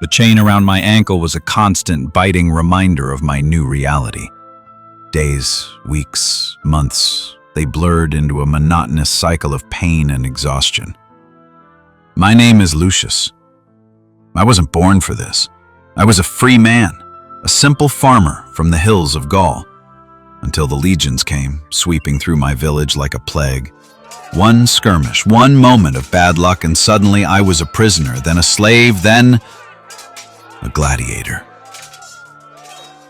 The chain around my ankle was a constant, biting reminder of my new reality. Days, weeks, months, they blurred into a monotonous cycle of pain and exhaustion. My name is Lucius. I wasn't born for this. I was a free man, a simple farmer from the hills of Gaul, until the legions came, sweeping through my village like a plague. One skirmish, one moment of bad luck, and suddenly I was a prisoner, then a slave, then a gladiator.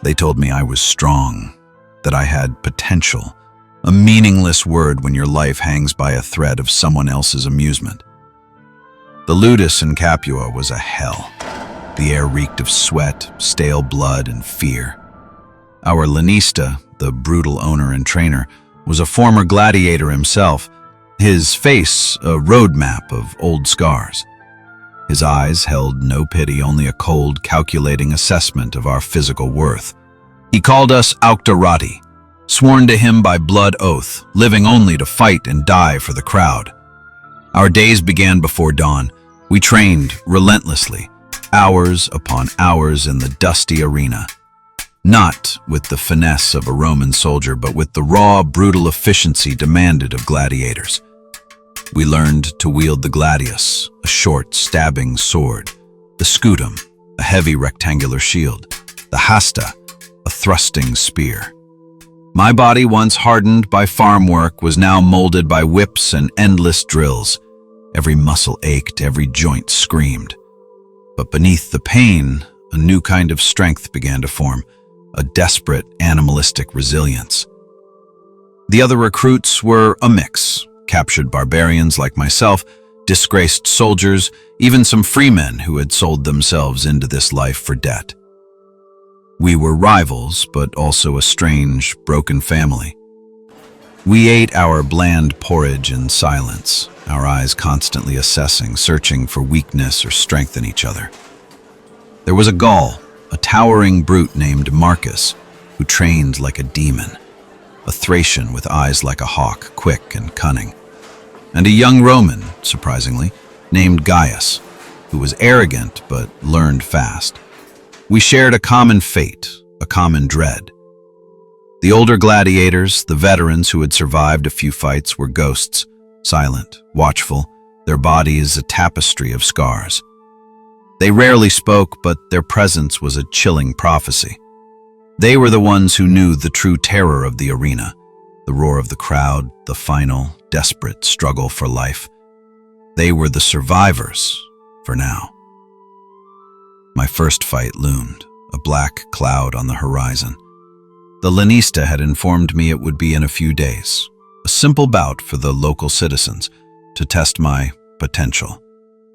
They told me I was strong, that I had potential, a meaningless word when your life hangs by a thread of someone else's amusement. The ludus in Capua was a hell. The air reeked of sweat, stale blood, and fear. Our lanista, the brutal owner and trainer, was a former gladiator himself, his face a roadmap of old scars. His eyes held no pity, only a cold, calculating assessment of our physical worth. He called us auctorati, sworn to him by blood oath, living only to fight and die for the crowd. Our days began before dawn. We trained relentlessly, hours upon hours in the dusty arena. Not with the finesse of a Roman soldier, but with the raw, brutal efficiency demanded of gladiators. We learned to wield the gladius, a short, stabbing sword, the scutum, a heavy rectangular shield, the hasta, a thrusting spear. My body, once hardened by farm work, was now molded by whips and endless drills. Every muscle ached, every joint screamed. But beneath the pain, a new kind of strength began to form, a desperate, animalistic resilience. The other recruits were a mix: captured barbarians like myself, disgraced soldiers, even some freemen who had sold themselves into this life for debt. We were rivals, but also a strange, broken family. We ate our bland porridge in silence, our eyes constantly assessing, searching for weakness or strength in each other. There was a Gaul, a towering brute named Marcus, who trained like a demon, a Thracian with eyes like a hawk, quick and cunning, and a young Roman, surprisingly, named Gaius, who was arrogant but learned fast. We shared a common fate, a common dread. The older gladiators, the veterans who had survived a few fights, were ghosts, silent, watchful, their bodies a tapestry of scars. They rarely spoke, but their presence was a chilling prophecy. They were the ones who knew the true terror of the arena, the roar of the crowd, the final, desperate struggle for life. They were the survivors, for now. My first fight loomed, a black cloud on the horizon. The lanista had informed me it would be in a few days, a simple bout for the local citizens to test my potential.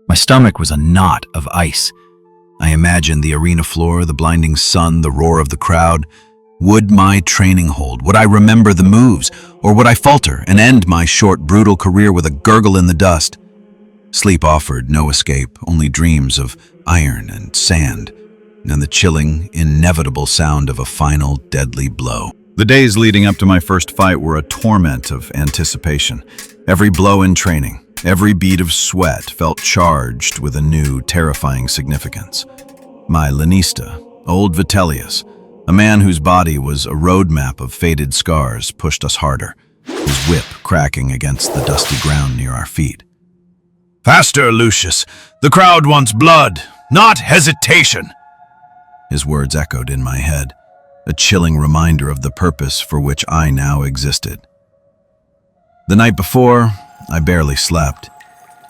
My stomach was a knot of ice. I imagined the arena floor, the blinding sun, the roar of the crowd. Would my training hold? Would I remember the moves? Or would I falter and end my short, brutal career with a gurgle in the dust? Sleep offered no escape, only dreams of iron and sand, and the chilling, inevitable sound of a final, deadly blow. The days leading up to my first fight were a torment of anticipation. Every blow in training, every bead of sweat felt charged with a new, terrifying significance. My lanista, old Vitellius, a man whose body was a roadmap of faded scars, pushed us harder, his whip cracking against the dusty ground near our feet. "Faster, Lucius! The crowd wants blood, not hesitation!" His words echoed in my head, a chilling reminder of the purpose for which I now existed. The night before, I barely slept.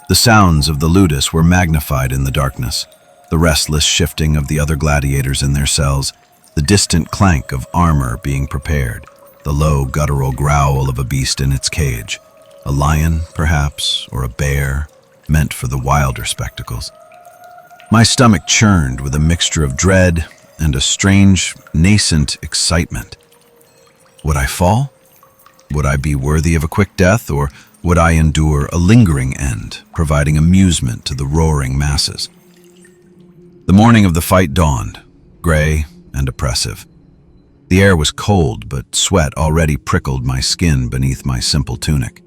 The sounds of the ludus were magnified in the darkness, the restless shifting of the other gladiators in their cells, the distant clank of armor being prepared, the low guttural growl of a beast in its cage, a lion, perhaps, or a bear, meant for the wilder spectacles. My stomach churned with a mixture of dread and a strange, nascent excitement. Would I fall? Would I be worthy of a quick death, or would I endure a lingering end, providing amusement to the roaring masses? The morning of the fight dawned, gray and oppressive. The air was cold, but sweat already prickled my skin beneath my simple tunic.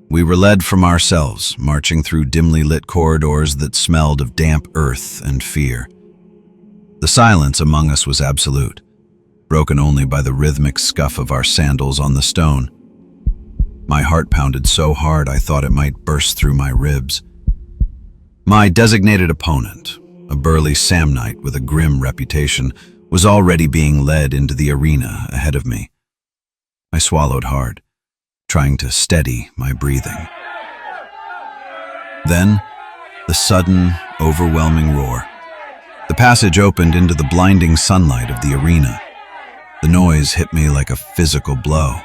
We were led from our cells, marching through dimly lit corridors that smelled of damp earth and fear. The silence among us was absolute, broken only by the rhythmic scuff of our sandals on the stone. My heart pounded so hard I thought it might burst through my ribs. My designated opponent, a burly Samnite with a grim reputation, was already being led into the arena ahead of me. I swallowed hard, trying to steady my breathing. Then, the sudden, overwhelming roar. The passage opened into the blinding sunlight of the arena. The noise hit me like a physical blow,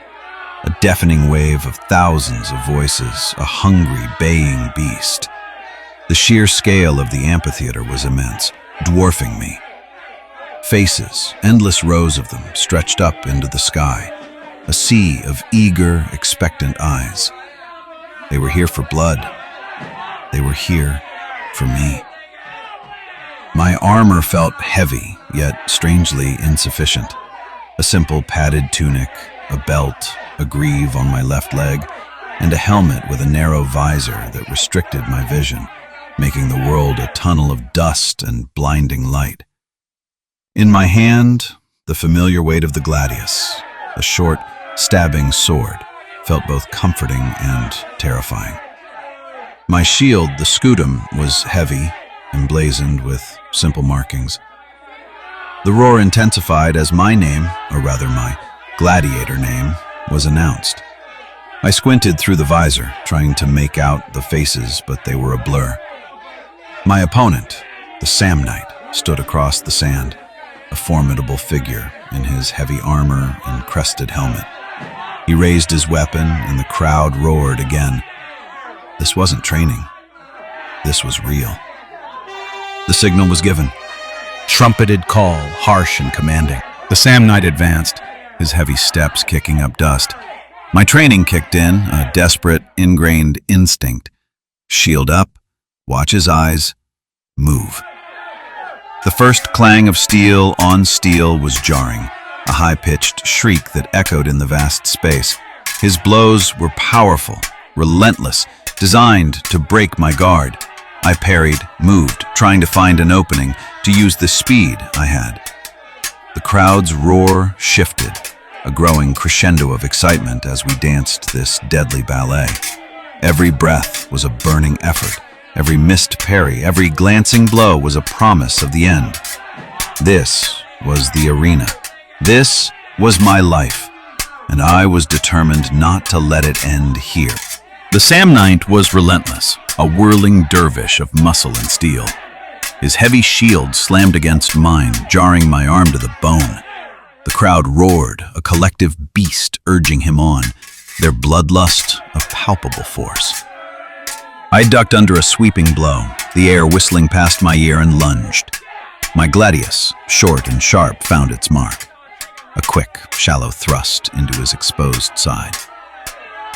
a deafening wave of thousands of voices, a hungry, baying beast. The sheer scale of the amphitheater was immense, dwarfing me. Faces, endless rows of them, stretched up into the sky, a sea of eager, expectant eyes. They were here for blood. They were here for me. My armor felt heavy, yet strangely insufficient. A simple padded tunic, a belt, a greave on my left leg, and a helmet with a narrow visor that restricted my vision, making the world a tunnel of dust and blinding light. In my hand, the familiar weight of the Gladius, a short, stabbing sword, felt both comforting and terrifying. My shield, the scutum, was heavy, emblazoned with simple markings. The roar intensified as my name, or rather my Gladiator name, was announced. I squinted through the visor, trying to make out the faces, but they were a blur. My opponent, the Samnite, stood across the sand, a formidable figure in his heavy armor and crested helmet. He raised his weapon, and the crowd roared again. This wasn't training. This was real. The signal was given. Trumpeted call, harsh and commanding. The Samnite advanced, his heavy steps kicking up dust. My training kicked in, a desperate, ingrained instinct. Shield up, watch his eyes, move. The first clang of steel on steel was jarring, a high-pitched shriek that echoed in the vast space. His blows were powerful, relentless, designed to break my guard. I parried, moved, trying to find an opening, to use the speed I had. The crowd's roar shifted, a growing crescendo of excitement as we danced this deadly ballet. Every breath was a burning effort. Every missed parry, every glancing blow was a promise of the end. This was the arena. This was my life, and I was determined not to let it end here. The Samnite was relentless, a whirling dervish of muscle and steel. His heavy shield slammed against mine, jarring my arm to the bone. The crowd roared, a collective beast urging him on, their bloodlust a palpable force. I ducked under a sweeping blow, the air whistling past my ear, and lunged. My gladius, short and sharp, found its mark. A quick, shallow thrust into his exposed side.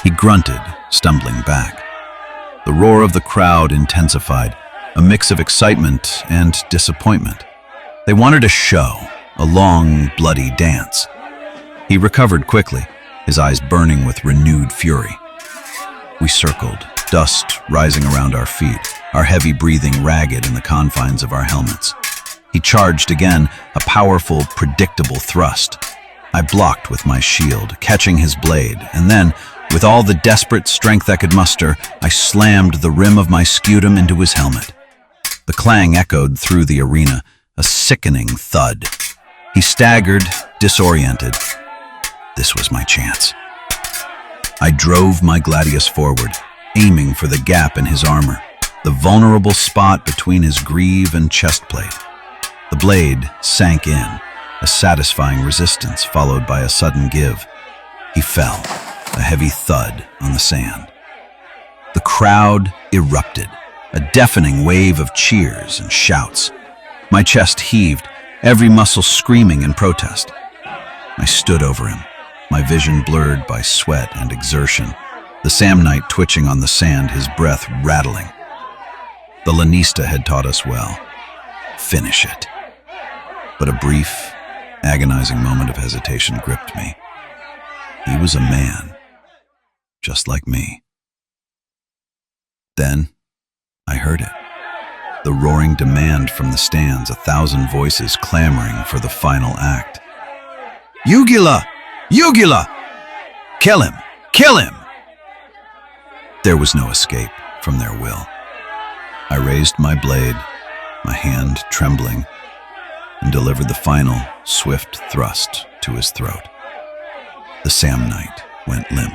He grunted, stumbling back. The roar of the crowd intensified, a mix of excitement and disappointment. They wanted a show, a long, bloody dance. He recovered quickly, his eyes burning with renewed fury. We circled, dust rising around our feet, our heavy breathing ragged in the confines of our helmets. He charged again, a powerful, predictable thrust. I blocked with my shield, catching his blade, and then, with all the desperate strength I could muster, I slammed the rim of my scutum into his helmet. The clang echoed through the arena, a sickening thud. He staggered, disoriented. This was my chance. I drove my gladius forward, aiming for the gap in his armor, the vulnerable spot between his greave and chest plate. The blade sank in, a satisfying resistance followed by a sudden give. He fell, a heavy thud on the sand. The crowd erupted, a deafening wave of cheers and shouts. My chest heaved, every muscle screaming in protest. I stood over him, my vision blurred by sweat and exertion, the Samnite twitching on the sand, his breath rattling. The Lanista had taught us well. Finish it. But a brief, agonizing moment of hesitation gripped me. He was a man, just like me. Then, I heard it. the roaring demand from the stands, 1,000 voices clamoring for the final act. Jugula! Jugula! Kill him! Kill him! There was no escape from their will. I raised my blade, my hand trembling, and delivered the final, swift thrust to his throat. The Samnite went limp.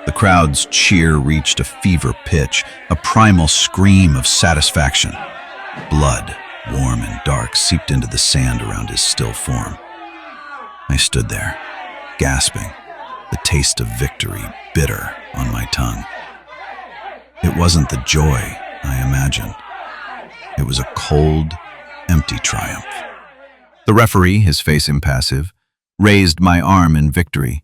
The crowd's cheer reached a fever pitch, a primal scream of satisfaction. Blood, warm and dark, seeped into the sand around his still form. I stood there, gasping, the taste of victory bitter on my tongue. It wasn't the joy I imagined. It was a cold, empty triumph. The referee, his face impassive, raised my arm in victory.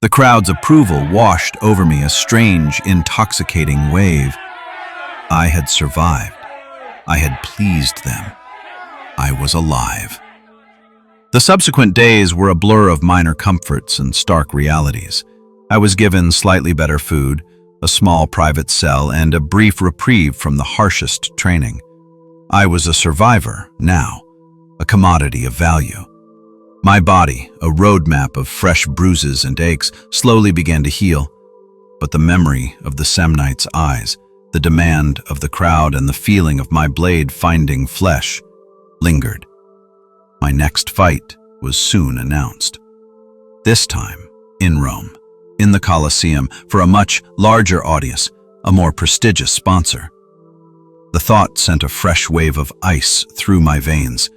The crowd's approval washed over me, a strange, intoxicating wave. I had survived. I had pleased them. I was alive. The subsequent days were a blur of minor comforts and stark realities. I was given slightly better food, a small private cell, and a brief reprieve from the harshest training. I was a survivor now, a commodity of value. My body, a roadmap of fresh bruises and aches, slowly began to heal. But the memory of the Samnite's eyes, the demand of the crowd, and the feeling of my blade finding flesh lingered. My next fight was soon announced. This time, in Rome, in the Colosseum, for a much larger audience, a more prestigious sponsor. The thought sent a fresh wave of ice through my veins.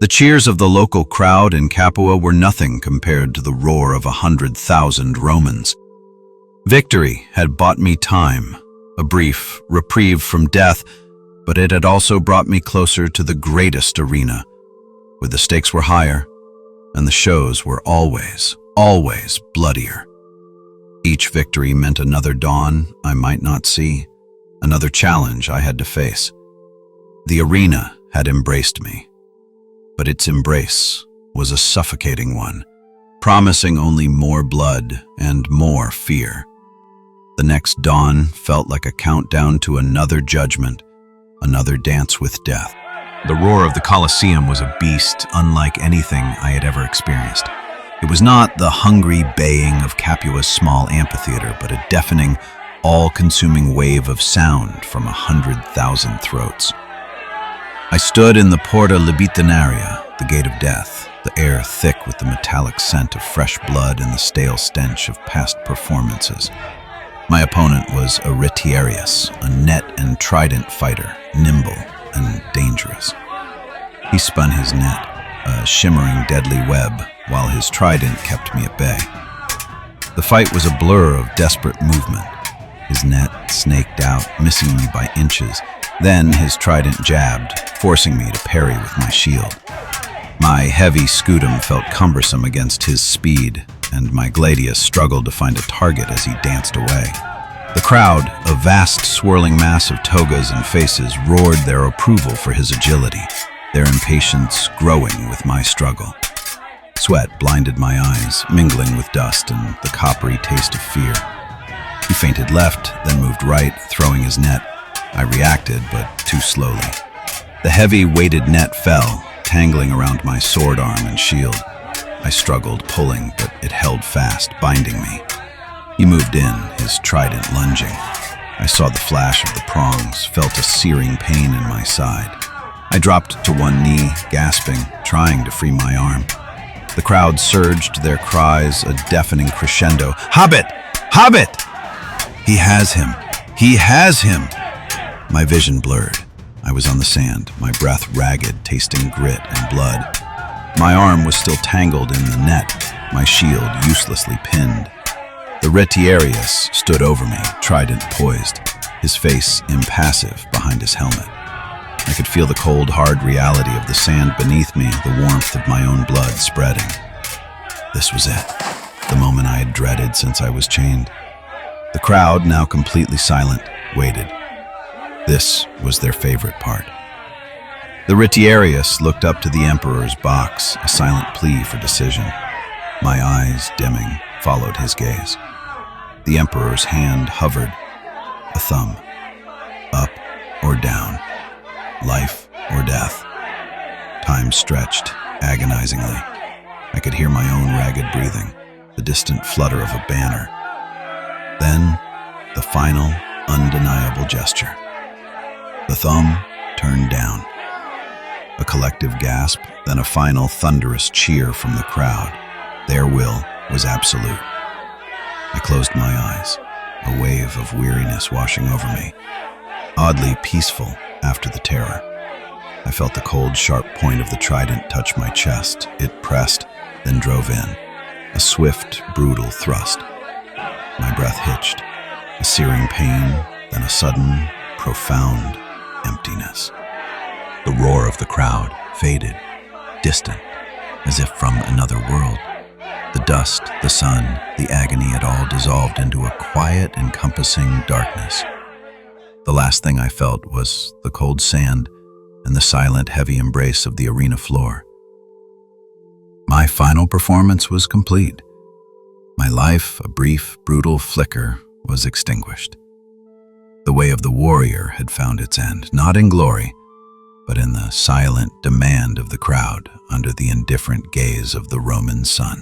The cheers of the local crowd in Capua were nothing compared to the roar of 100,000 Romans. Victory had bought me time, a brief reprieve from death, but it had also brought me closer to the greatest arena, where the stakes were higher and the shows were always bloodier. Each victory meant another dawn I might not see, another challenge I had to face. The arena had embraced me, but its embrace was a suffocating one, promising only more blood and more fear. The next dawn felt like a countdown to another judgment, another dance with death. The roar of the Colosseum was a beast unlike anything I had ever experienced. It was not the hungry baying of Capua's small amphitheater, but a deafening, all-consuming wave of sound from 100,000 throats. I stood in the Porta Libitinaria, the gate of death, the air thick with the metallic scent of fresh blood and the stale stench of past performances. My opponent was Retiarius, a net and trident fighter, nimble and dangerous. He spun his net, a shimmering deadly web, while his trident kept me at bay. The fight was a blur of desperate movement. His net snaked out, missing me by inches. Then his trident jabbed, forcing me to parry with my shield. My heavy scutum felt cumbersome against his speed, and my gladius struggled to find a target as he danced away. The crowd, a vast swirling mass of togas and faces, roared their approval for his agility, their impatience growing with my struggle. Sweat blinded my eyes, mingling with dust and the coppery taste of fear. He feinted left, then moved right, throwing his net. I reacted, but too slowly. The heavy, weighted net fell, tangling around my sword arm and shield. I struggled, pulling, but it held fast, binding me. He moved in, his trident lunging. I saw the flash of the prongs, felt a searing pain in my side. I dropped to one knee, gasping, trying to free my arm. The crowd surged their cries, a deafening crescendo. Hobbit! Hobbit! He has him! He has him! My vision blurred. I was on the sand, my breath ragged, tasting grit and blood. My arm was still tangled in the net, my shield uselessly pinned. The Retiarius stood over me, trident poised, his face impassive behind his helmet. I could feel the cold, hard reality of the sand beneath me, the warmth of my own blood spreading. This was it, the moment I had dreaded since I was chained. The crowd, now completely silent, waited. This was their favorite part. The Retiarius looked up to the Emperor's box, a silent plea for decision. My eyes, dimming, followed his gaze. The Emperor's hand hovered, a thumb, up or down. life or death. Time stretched, agonizingly. I could hear my own ragged breathing, the distant flutter of a banner. Then, the final, undeniable gesture. The thumb turned down. A collective gasp, then a final thunderous cheer from the crowd. Their will was absolute. I closed my eyes, a wave of weariness washing over me, oddly peaceful after the terror. I felt the cold, sharp point of the trident touch my chest. It pressed, then drove in. A swift, brutal thrust. My breath hitched. A searing pain, then a sudden, profound emptiness. The roar of the crowd faded, distant, as if from another world. The dust, the sun, the agony, it all dissolved into a quiet, encompassing darkness. The last thing I felt was the cold sand and the silent, heavy embrace of the arena floor. My final performance was complete. My life, a brief, brutal flicker, was extinguished. The way of the warrior had found its end, not in glory, but in the silent demand of the crowd under the indifferent gaze of the Roman sun.